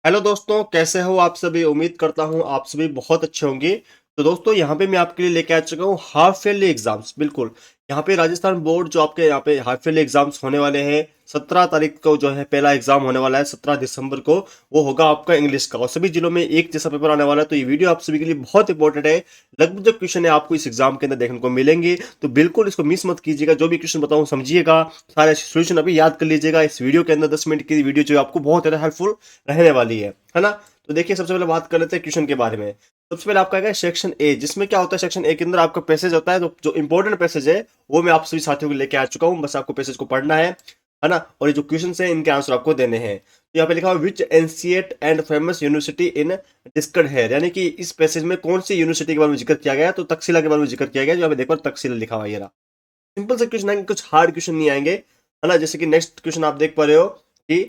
Hello दोस्तों, कैसे हो आप सभी। उम्मीद करता हूँ आप सभी बहुत अच्छे होंगे। तो दोस्तों, यहाँ पे मैं आपके लिए लेके आ चुका हूँ हाफ ईयरली एग्जाम्स। बिल्कुल, यहाँ पे राजस्थान बोर्ड जो आपके यहाँ पे हाफ ईयरली एग्जाम्स होने वाले हैं। 17 तारीख को जो है पहला एग्जाम होने वाला है, 17 दिसंबर को। वो होगा आपका इंग्लिश का, और सभी जिलों में एक जैसा पेपर आने वाला है। तो ये वीडियो आप सभी के लिए बहुत इंपॉर्टेंट है। लगभग जो क्वेश्चन है आपको इस एग्जाम के अंदर देखने को मिलेंगे, तो बिल्कुल इसको मिस मत कीजिएगा। जो भी क्वेश्चन बताऊँ समझिएगा, सारे सोल्यूशन अभी याद कर लीजिएगा। इस वीडियो के अंदर 10 मिनट की वीडियो जो है आपको बहुत ज्यादा हेल्पफुल रहने वाली है ना। तो देखिए, सबसे पहले बात कर लेते हैं क्वेश्चन के बारे में। सबसे पहले आपका है सेक्शन ए, जिसमें क्या होता है, सेक्शन ए के अंदर आपका पैसेज होता है। तो जो इंपॉर्टेंट पैसेज है वो मैं आप सभी साथियों को लेके आ चुका हूँ। बस आपको पैसेज को पढ़ना है ना। और ये जो क्वेश्चन है इनके आंसर आपको देने हैं। तो यहाँ पे लिखा हुआ विच एंशिएंट एंड फेमस यूनिवर्सिटी इन डिस्कड है, यानी कि इस पैसेज में कौन सी यूनिवर्सिटी के बारे में जिक्र किया गया है। तो तक्षशिला के बारे में जिक्र किया गया है। जो यहाँ पे देखो तक्षशिला लिखा हुआ है, ये रहा। सिंपल से क्वेश्चन आएंगे, कुछ हार्ड क्वेश्चन नहीं आएंगे, है ना। जैसे कि नेक्स्ट क्वेश्चन आप देख पा रहे हो कि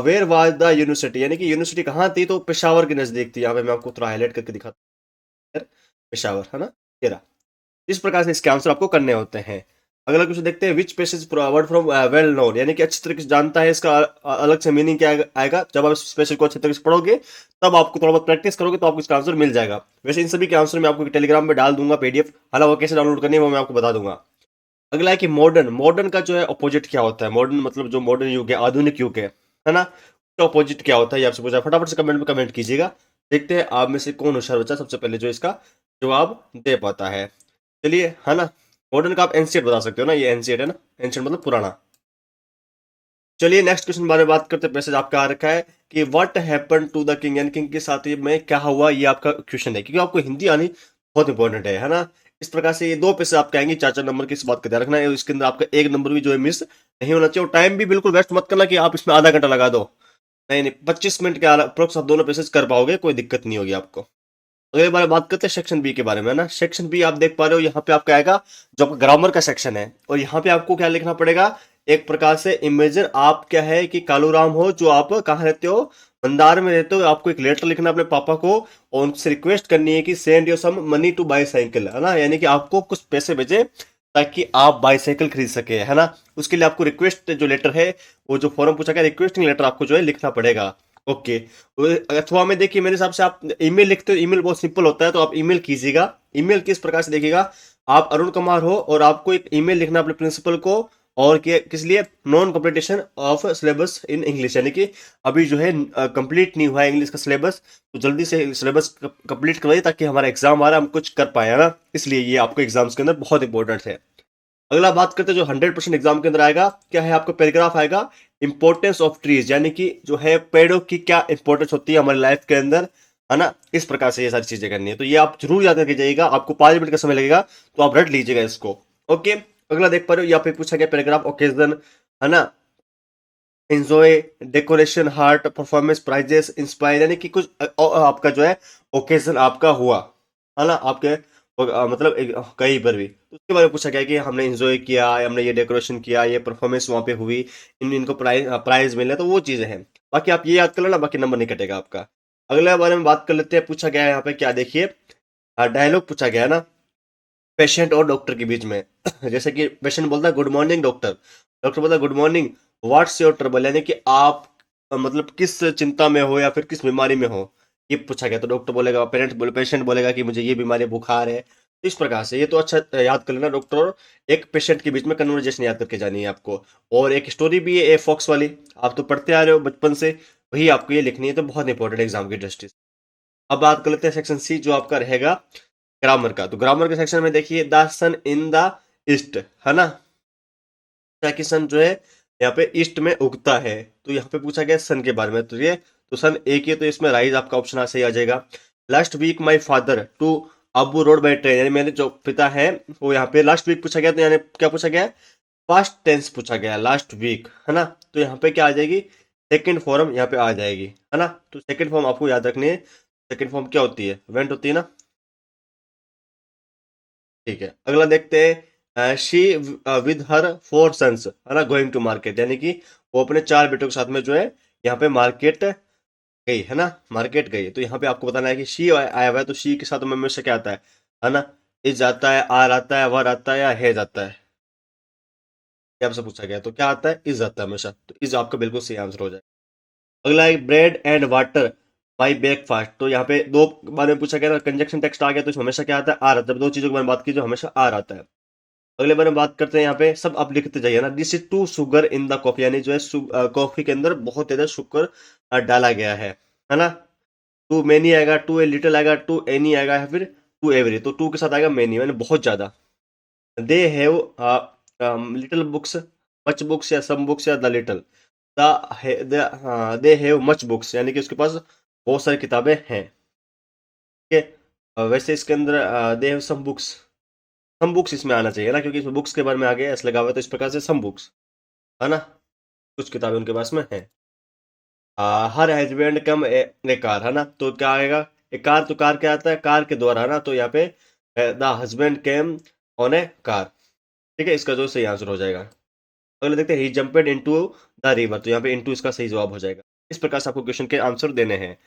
वेयर वाज द यूनिवर्सिटी, यानी कि यूनिवर्सिटी कहाँ थी। तो पेशावर के नजदीक थी। यहाँ पे मैं आपको थोड़ा हाईलाइट करके दिखाता हूँ, पेशावर, है ना। ये रहा। इस प्रकार से इसके आंसर आपको करने होते हैं। अगला क्वेश्चन देखते हैं, which passage word from well known, यानी कि अच्छी तरीके से जानता है इसका अलग से मीनिंग क्या आएगा। जब आप इस पैसेज को अच्छी तरीके से पढ़ोगे, तब आपको थोड़ा बहुत प्रैक्टिस करोगे तो आपको इसका आंसर मिल जाएगा। वैसे इन सभी के आंसर मैं आपको टेलीग्राम में डाल दूंगा पीडीएफ, हालांकि वो कैसे डाउनलोड करनी है वो मैं आपको बता दूंगा। अगला है कि मॉडर्न, मॉडर्न का जो है अपोजिट क्या होता है। मॉडर्न मतलब जो मॉडर्न युग है, आधुनिक युग है ना। तो अपोजिट क्या होता है ये आपसे पूछा। फटाफट से कमेंट में कमेंट कीजिएगा। देखते हैं आप में से कौन होशियार बच्चा सबसे पहले जो इसका जवाब दे पाता है। चलिए, है ना। मॉडर्न का आप एंशियंट बता सकते हो ना, ये एंशियंट है ना। एंशियंट मतलब पुराना। चलिए नेक्स्ट क्वेश्चन बारे में बात करते हैं। मैसेज आपका आ रखा है कि what happen to the king, यानी किंग के साथ ये में क्या हुआ। ये आपका क्वेश्चन है, क्योंकि आपको हिंदी आनी बहुत इंपॉर्टेंट है ना। इस प्रकार से ये दो पैसे आपके आएंगे 4 4 नंबर की। इस बात का ध्यान रखना है, इसके अंदर आपका एक नंबर भी जो है मिस नहीं होना चाहिए। और टाइम भी बिल्कुल वेस्ट मत करना कि आप इसमें आधा घंटा लगा दो। नहीं नहीं, 25 मिनट के अप्रोक्स आप दोनों पैसेज कर पाओगे, कोई दिक्कत नहीं होगी आपको। अगले बारे बात करते हैं सेक्शन बी के बारे में, है ना। सेक्शन बी आप देख पा रहे हो, यहाँ पे आपका आएगा जो आपका ग्रामर का सेक्शन है। और यहाँ पे आपको क्या लिखना पड़ेगा, एक प्रकार से इमेजिन आप क्या है कि कालूराम हो, जो आप कहाँ रहते हो, मंदार में रहते हो। आपको एक लेटर लिखना है अपने पापा को, और उनसे रिक्वेस्ट करनी है कि send your some money to buy cycle, है ना। यानी कि आपको कुछ पैसे भेजे ताकि आप बाईसाइकिल खरीद सके, है ना। उसके लिए आपको रिक्वेस्ट जो लेटर है, वो जो फॉर्म पूछा गया, रिक्वेस्टिंग लेटर आपको जो है लिखना पड़ेगा। ओके। अथवा में देखिए, मेरे हिसाब से आप ईमेल लिखते हो, ईमेल बहुत सिंपल होता है, तो आप ईमेल कीजिएगा। ईमेल किस प्रकार से देखिएगा, आप अरुण कुमार हो और आपको एक ईमेल लिखना अपने प्रिंसिपल को। और किस लिए, non completion of syllabus in English, यानी कि अभी जो है कंप्लीट नहीं हुआ है इंग्लिश का सिलेबस, तो जल्दी से सिलेबस कंप्लीट करवाइए ताकि हमारा एग्जाम आ रहा है, हम कुछ कर पाए, है ना। इसलिए ये आपको एग्जाम्स के अंदर बहुत इंपॉर्टेंट है। अगला बात करते हैं जो 100% एग्जाम के अंदर आएगा, क्या है आपका पैराग्राफ आएगा, इंपॉर्टेंस ऑफ ट्रीज, यानी कि जो है पेड़ों की क्या इंपॉर्टेंस होती है हमारी लाइफ के अंदर, है ना। इस प्रकार से ये सारी चीजें करनी है, तो ये आप जरूर याद करके जाइएगा। आपको 5 मिनट का समय लगेगा, तो आप रट लीजिएगा इसको। ओके। अगला देख पा रहे हो, यहाँ पे पूछा गया पैराग्राफ ओकेजन, है ना, enjoy, decoration, heart, performance, prizes, inspire, यानी कि कुछ आपका जो है ओकेजन आपका हुआ, है ना, आपके मतलब कहीं पर भी। तो उसके बारे में पूछा गया कि हमने एंजॉय किया, हमने ये डेकोरेशन किया, ये परफॉर्मेंस वहां पे हुई, इनको प्राइज प्राइज मिले, तो वो चीजें हैं। बाकी आप ये याद कर लेना, बाकी नंबर नहीं कटेगा आपका। अगले बारे में बात कर लेते हैं। पूछा गया है यहाँ पे, क्या देखिए, डायलॉग पूछा गया है ना, पेशेंट और डॉक्टर के बीच में। जैसे कि पेशेंट बोलता है गुड मॉर्निंग डॉक्टर, डॉक्टर बोलता है good morning, what's your trouble, यानी कि आप मतलब किस चिंता में हो या फिर किस बीमारी में हो, ये पूछा गया। तो डॉक्टर बोलेगा, पेशेंट बोलेगा कि मुझे ये बीमारी बुखार है। तो इस प्रकार से ये तो अच्छा याद कर लेना, डॉक्टर और एक पेशेंट के बीच में कन्वर्जेशन याद करके जानी है आपको। और एक स्टोरी भी है ए फॉक्स वाली, आप तो पढ़ते आ रहे हो बचपन से, वही आपको ये लिखनी है, तो बहुत इंपॉर्टेंट एग्जाम की दृष्टि से। अब बात कर लेते हैं सेक्शन सी, जो आपका रहेगा ग्रामर का। तो ग्रामर के सेक्शन में देखिए, the sun in the east, है ना, कि सन जो है यहाँ पे ईस्ट में उगता है। तो यहाँ पे पूछा गया सन के बारे में, तो ये तो सन एक ही है, तो इसमें राइज आपका ऑप्शन सही आ जाएगा। Last week my father to Abu Road by train, यानी मेरे जो पिता है वो यहाँ पे लास्ट वीक पूछा गया, तो यानी क्या पूछा गया है, पास्ट टेंस पूछा गया लास्ट वीक, है ना। तो यहाँ पे क्या आ जाएगी, सेकेंड फॉर्म यहाँ पे आ जाएगी, है ना। तो सेकेंड फॉर्म आपको याद रखनी है। सेकेंड फॉर्म क्या होती है, वेंट होती है ना। ठीक है, अगला देखते हैं, शी विद हर 4 सन्स, है ना, गोइंग टू मार्केट, यानी कि वो अपने 4 बेटों के साथ में जो है यहाँ पे मार्केट गई, है ना, मार्केट गई। तो यहाँ पे आपको बताना है कि शी आया हुआ है, तो शी के साथ में हमेशा क्या आता है ना, इज आता है, आर आता है, वर आता है, या हैज आता है। ये आपसे पूछा गया, तो क्या आता है, इज आता है हमेशा, तो इज आपका बिल्कुल सही आंसर हो जाए। अगला है bread and water, by breakfast. तो यहाँ पे दो बारे में पूछा गया था, कंजक्शन टेक्स्ट आ गया तो इसमें हमेशा क्या आता है, आर आता है। दो चीजों के बारे में बात की जो हमेशा आर आता है। अगले बारे में बात करते हैं, यहाँ पे सब आप लिखते जाइए ना। This is too sugar in the coffee, यानी जो है कॉफी के अंदर बहुत ज्यादा शुगर डाला गया है ना। टू मेनी आएगा, टू ए लिटिल आएगा, टू एनी आएगा, या फिर टू एवरी। तो टू के साथ आएगा मेनी, मैंने बहुत ज्यादा। They have little books, much books, या सम बुक्स, या the little. They have much books, यानी कि उसके पास बहुत सारी किताबें हैं। ठीक है। वैसे इसके अंदर दे हैव सम बुक्स इसमें आना चाहिए ना, क्योंकि इसमें बुक्स के बारे में आगे ऐसे लगा हुआ है, तो इस प्रकार से सम बुक्स है ना, कुछ किताबें उनके पास में है। हर हस्बैंड कम ए कार, है ना। तो क्या आएगा, ए कार, तो कार क्या आता है, कार के द्वारा, है ना। तो यहाँ पे the husband came on A car. ठीक है, इसका जो सही आंसर हो जाएगा। अगले देखते हैं, ही जंपेड इनटू द रिवर। तो यहाँ पे इनटू इसका सही जवाब हो जाएगा। इस प्रकार से आपको क्वेश्चन के आंसर देने हैं।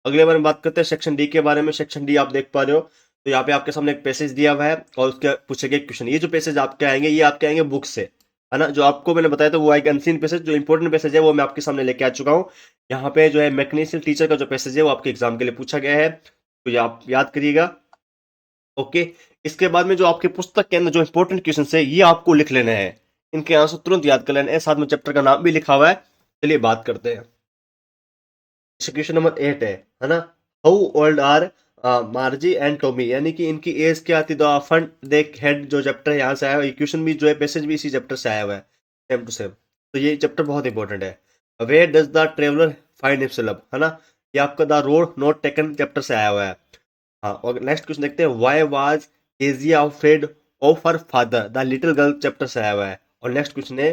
अगले बार हम बात करते हैं सेक्शन डी के बारे में। सेक्शन डी आप देख पा रहे हो, तो यहाँ पे आपके सामने एक पैसेज दिया हुआ है और उसके पूछे गए क्वेश्चन। ये जो पैसेज आपके आएंगे, ये आपके आएंगे बुक से, है ना। जो आपको मैंने बताया था वो एक अनसीन पैसेज, जो इंपॉर्टेंट पैसेज है वो मैं आपके सामने लेके आ चुका हूँ। यहाँ पे जो है मैकेनिकल टीचर का जो पैसेज है वो आपके एग्जाम के लिए पूछा गया है, तो ये आप याद करिएगा। ओके। इसके बाद में जो आपके पुस्तक के अंदर जो इंपॉर्टेंट क्वेश्चन है, ये आपको लिख लेने हैं। इनके आंसर तुरंत याद कर लेना है, साथ में चैप्टर का नाम भी लिखा हुआ है। चलिए बात करते हैं। क्वेश्चन नंबर 8 है ना। How old are Margie and Tommy, यानी कि इनकी एज क्या थी। द फन दे हेड, जो चैप्टर है यहाँ से आया हुआ है, क्वेश्चन भी जो है पैसेज भी इसी चैप्टर से आया हुआ है, सेम टू सेम। तो ये चैप्टर बहुत इंपॉर्टेंट है। Where does the traveller find himself, है ना। ये आपका the road not taken chapter से आया हुआ है। हाँ, और नेक्स्ट क्वेश्चन देखते हैं, why was Kezia afraid of her father, the little girl chapter से आया हुआ है। और नेक्स्ट क्वेश्चन है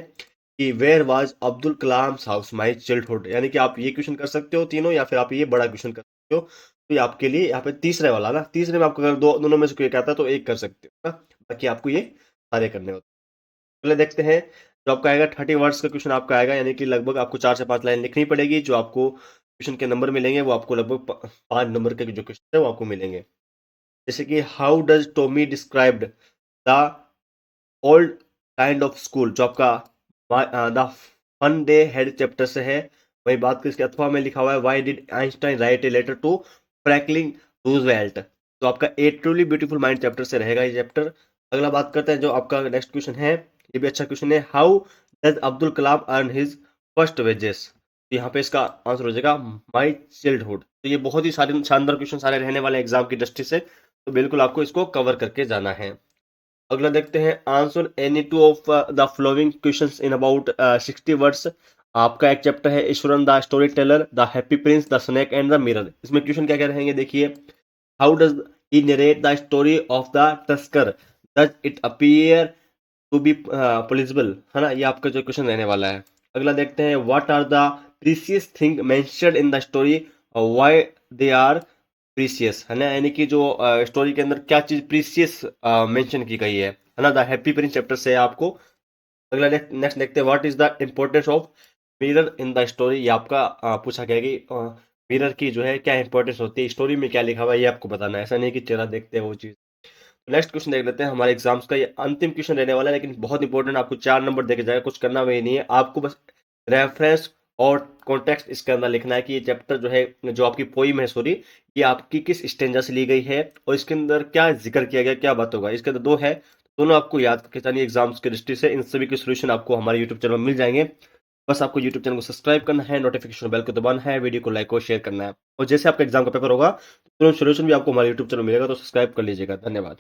कि where was Abdul Kalam house my childhood, यानी कि आप ये क्वेश्चन कर सकते हो तीनों, या फिर आप ये बड़ा क्वेश्चन कर सकते हो। तो ये आपके लिए यहाँ पे तीसरे वाला ना, तीसरे में आपको अगर दोनों में से कोई एक आता है तो एक कर सकते हो ना, बाकी आपको ये सारे करने होते हैं। पहले देखते हैं, जो आपका आएगा 30 वर्ड्स का क्वेश्चन आपका आएगा, यानी कि लगभग आपको 4 से 5 लाइन लिखनी पड़ेगी। जो आपको क्वेश्चन के नंबर मिलेंगे वो आपको लगभग 5 नंबर के जो क्वेश्चन है वो आपको मिलेंगे। जैसे कि how does Tommy described the old kind of school, जो आपका the fun they had chapter से है। वही बात करें इसके अथवा में लिखा हुआ है, why did Einstein write a letter to Franklin Roosevelt. तो आपका a truly beautiful mind chapter से रहेगा ये चैप्टर। अगला बात करते हैं, जो आपका नेक्स्ट क्वेश्चन है, ये भी अच्छा क्वेश्चन है, how does Abdul Kalam earn his first wages. तो यहाँ पे इसका आंसर हो जाएगा माई चाइल्डहुड। तो ये बहुत ही सारे शानदार क्वेश्चन सारे रहने वाले एग्जाम की दृष्टि से, तो बिल्कुल आपको इसको कवर करके जाना है। अगला देखते हैं, answer any two of the following questions in about 60 words. आपका एक चैप्टर है Iswaran the story teller, the happy prince, the snake and the mirror. इसमें क्वेश्चन क्या क्या रहेंगे देखिए। How does he narrate the story of the tusker, does it appear to be plausible, है ना। ये आपका जो क्वेश्चन रहने वाला है। अगला देखते हैं, what are the precious thing mentioned in the story, why they are precious, है ना। यानी कि जो स्टोरी के अंदर क्या चीज प्रीसियस मेंशन की गई है ना। द हैप्पी प्रिंस चैप्टर से है आपको। अगला नेक्स्ट देखते हैं, what is the importance of mirror in the story. ये आपका पूछा गया कि मिरर की जो है क्या इंपॉर्टेंस होती है, स्टोरी में क्या लिखा हुआ है ये आपको बताना है, ऐसा नहीं कि चेहरा देखते हैं वो चीज। नेक्स्ट क्वेश्चन देख लेते हैं, हमारे एग्जाम्स का ये अंतिम क्वेश्चन रहने वाला है, लेकिन बहुत इंपॉर्टेंट। आपको 4 नंबर देके जाएगा, कुछ करना वही नहीं है आपको, बस रेफरेंस और कॉन्टेक्स्ट इसके अंदर लिखना है कि ये चैप्टर जो है, जो आपकी पोइम है सॉरी, ये आपकी किस स्टेंजा से ली गई है और इसके अंदर क्या जिक्र किया गया, क्या बात होगा। इसके अंदर 2 है, दोनों आपको याद करके जानिए एग्जाम्स की दृष्टि से। इन सभी के सोल्यूशन आपको हमारे यूट्यूब चैनल में मिल जाएंगे। बस आपको यूट्यूब चैनल को सब्सक्राइब करना है, नोटिफिकेशन बेल को दबाना है, वीडियो को लाइक और शेयर करना है। और जैसे आपका एग्जाम का पेपर होगा, तुरंत सोल्यूशन भी आपको हमारे यूट्यूब चैनल मिलेगा, तो सब्सक्राइब कर लीजिएगा। धन्यवाद।